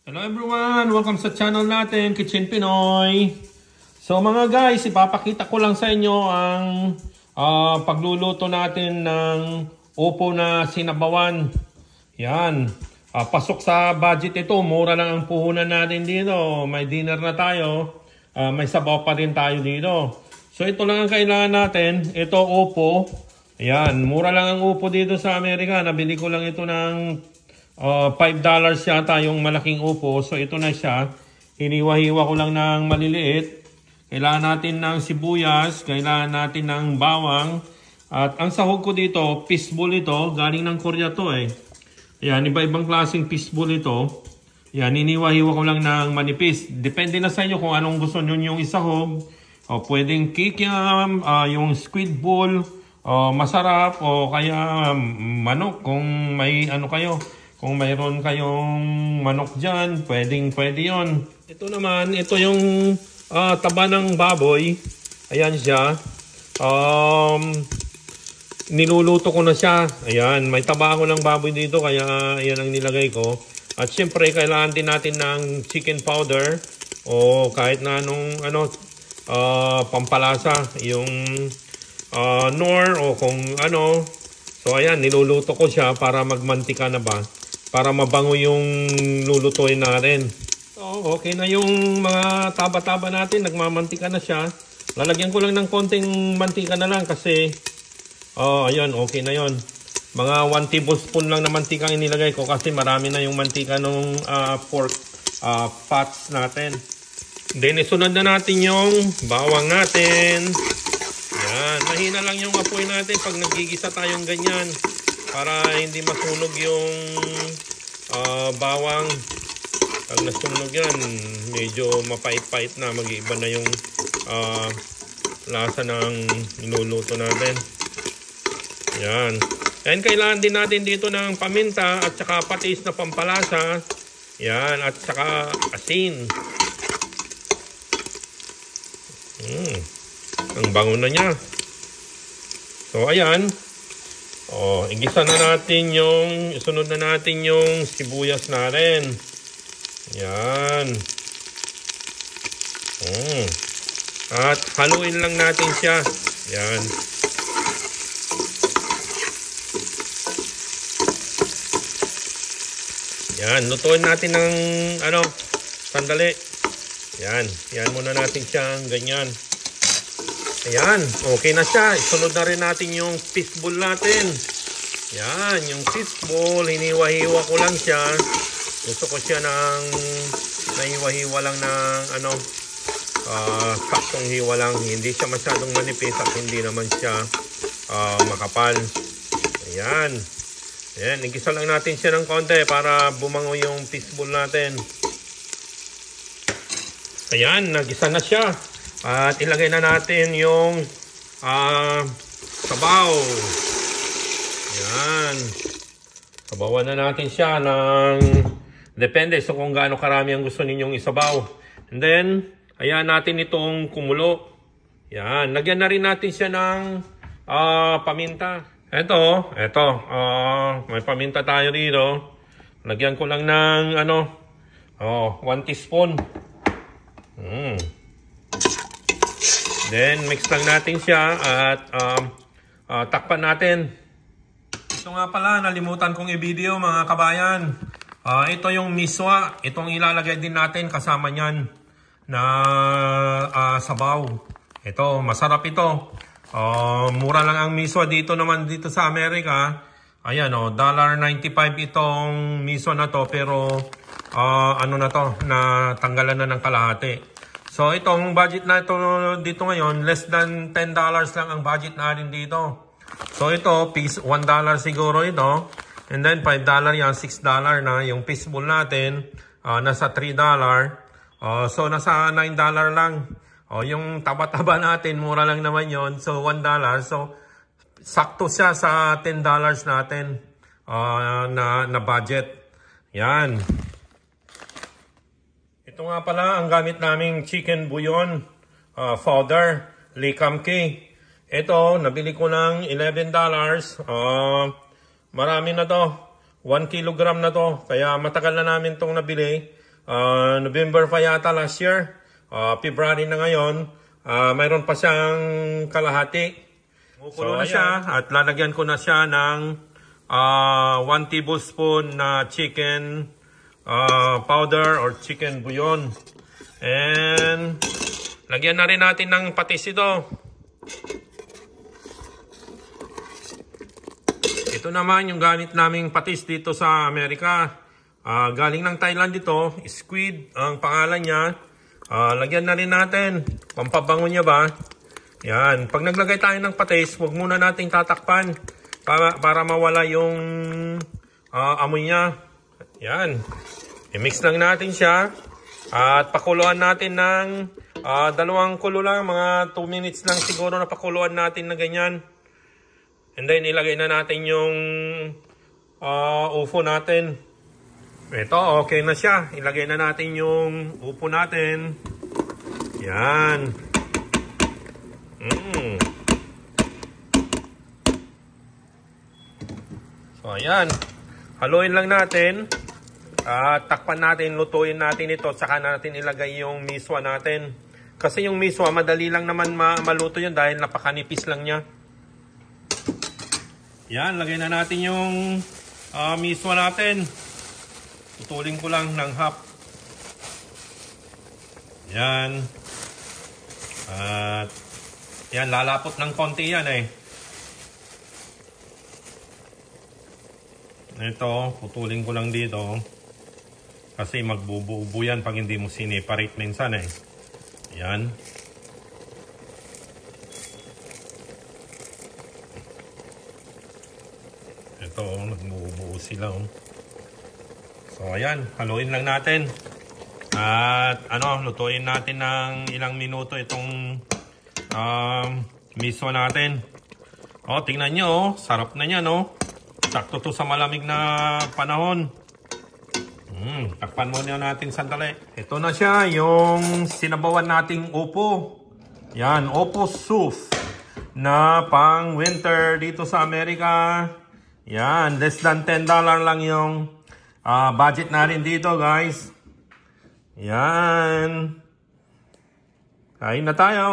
Hello everyone! Welcome sa channel natin, Kitchen Pinoy. So mga guys, ipapakita ko lang sa inyo ang pagluluto natin ng upo na sinabawan. Yan. Pasok sa budget ito. Mura lang ang puhunan natin dito. May dinner na tayo. May sabaw pa rin tayo dito. So ito lang ang kailangan natin. Ito upo. Yan. Mura lang ang upo dito sa Amerika. Nabili ko lang ito ng $5 yata yung malaking upo. So ito na siya. Hiniwa-hiwa ko lang ng maliliit. Kailangan natin ng sibuyas. Kailangan natin ng bawang. At ang sahog ko dito, fishball ito. Galing ng Korea to eh. Ayan, iba-ibang klaseng fishball ito. Ayan, hiniwa-hiwa ko lang ng manipis. Depende na sa inyo kung anong gusto nyo yung isahog. O pwedeng kikiam, yung squid ball, masarap, o kaya manok kung may ano kayo. Kung mayroon kayong manok dyan, pwede yon. Ito naman, ito yung taba ng baboy. Ayan siya. Niluluto ko na siya. Ayan, may taba ako ng baboy dito, kaya ayan ang nilagay ko. At syempre, kailangan din natin ng chicken powder o kahit na anong pampalasa. Yung nor o kung ano. So ayan, niluluto ko siya para magmantika na ba. Para mabango yung lulutuin natin. So, okay na yung mga taba-taba natin. Nagmamantika na siya. Lalagyan ko lang ng konting mantika na lang kasi ayan, okay na yon. Mga 1 tablespoon lang na mantika ang inilagay ko kasi marami na yung mantika ng pork fats natin. Then, isunod na natin yung bawang natin. Yan. Mahina lang yung apoy natin pag nagigisa tayong ganyan. Para hindi masunog yung bawang. Pag nasunog yan, medyo mapait-pait na. Mag-iiba na yung lasa ng niluluto natin. Yan. And kailangan din natin dito ng paminta at saka patis na pampalasa. Yan. At saka asin. Ang bango na niya. So, ayan. Igisa na natin yung, isunod na natin yung sibuyas natin. Yan. At haluin lang natin siya. Yan. Yan, lutuin natin ng sandali. Yan, yan muna natin siyang ganyan. Ayan, okay na siya. Isunod na rin natin yung fishball natin. Yan, yung fishball, hiniwa-hiwa ko lang siya. Gusto ko siya ng nahiwa-hiwa lang ng saktong hiwa lang. Hindi siya masyadong manipis at hindi naman siya makapal. Ayan. Ayan, igisa lang natin siya ng konti para bumango yung fishball natin. Ayan, nagisa na siya. At ilagay na natin yung sabaw. Yan. Sabawan na natin siya ng depende so kung gaano karami ang gusto ninyong isabaw. And then, ayan natin itong kumulo. Yan. Lagyan na rin natin siya ng paminta. Ito. May paminta tayo dito. Lagyan ko lang ng 1 teaspoon. Then, mix lang natin siya at takpan natin. Ito nga pala, nalimutan kong i-video mga kabayan. Ito yung miswa. Itong ilalagay din natin kasama niyan na sabaw. Ito, masarap ito. Mura lang ang miswa dito naman dito sa Amerika. Ayan $1.95 itong miswa na to. Pero natanggalan na ng kalahati. So, itong budget na ito dito ngayon, less than $10 lang ang budget natin dito. So, ito, $1 siguro ito. And then, $5 yan, $6 na. Yung fishball natin, nasa $3. So, nasa $9 lang. Yung taba-taba natin, mura lang naman yon. So, $1. So, sakto siya sa $10 natin na budget. Yan. Ito nga pala ang gamit naming chicken bouillon powder, Likamki. Ito, nabili ko ng $11. Marami na to. 1 kilogram na to. Kaya matagal na namin itong nabili. November pa yata last year. February na ngayon. Mayroon pa siyang kalahati. Kumukulo na siya at lalagyan ko na siya ng 1 tablespoon na chicken powder or chicken bouillon. And lagyan na rin natin ng patis ito. Ito naman yung gamit naming patis dito sa Amerika. Galing ng Thailand ito. Squid ang pangalan niya. Lagyan na rin natin. Pampabango niya ba? Yan. Pag naglagay tayo ng patis, huwag muna nating tatakpan para mawala yung amoy niya. Yan. I-mix lang natin siya. At pakuluan natin ng dalawang kulo lang. Mga 2 minutes lang siguro na pakuluan natin na ganyan. And then ilagay na natin yung upo natin. Ito, okay na siya. Ilagay na natin yung upo natin. Yan. So, ayan. Haluin lang natin. Takpan natin, lutuin natin ito. Saka natin ilagay yung miswa natin. Kasi yung miswa, madali lang naman maluto yun dahil napakanipis lang niya. Yan, lagay na natin yung miswa natin. Tutulin ko lang ng half. Yan. At yan, lalapot ng konti yan eh. Ito, putulin ko lang dito. Kasi magbubuo yan pag hindi mo sineparate minsan eh. Yan. Ito, nagbubuo sila oh. So, ayan. Haluin lang natin. At, lutuin natin ng ilang minuto itong miso natin. O, tingnan nyo, oh. Sarap na yan, oh. Sakto to sa malamig na panahon. Takpan muna natin sandali. Ito na siya, yung sinabawan nating upo. Yan, upo soup na pang winter dito sa Amerika. Yan, less than $10 lang yung budget natin dito, guys. Yan. Kain na tayo.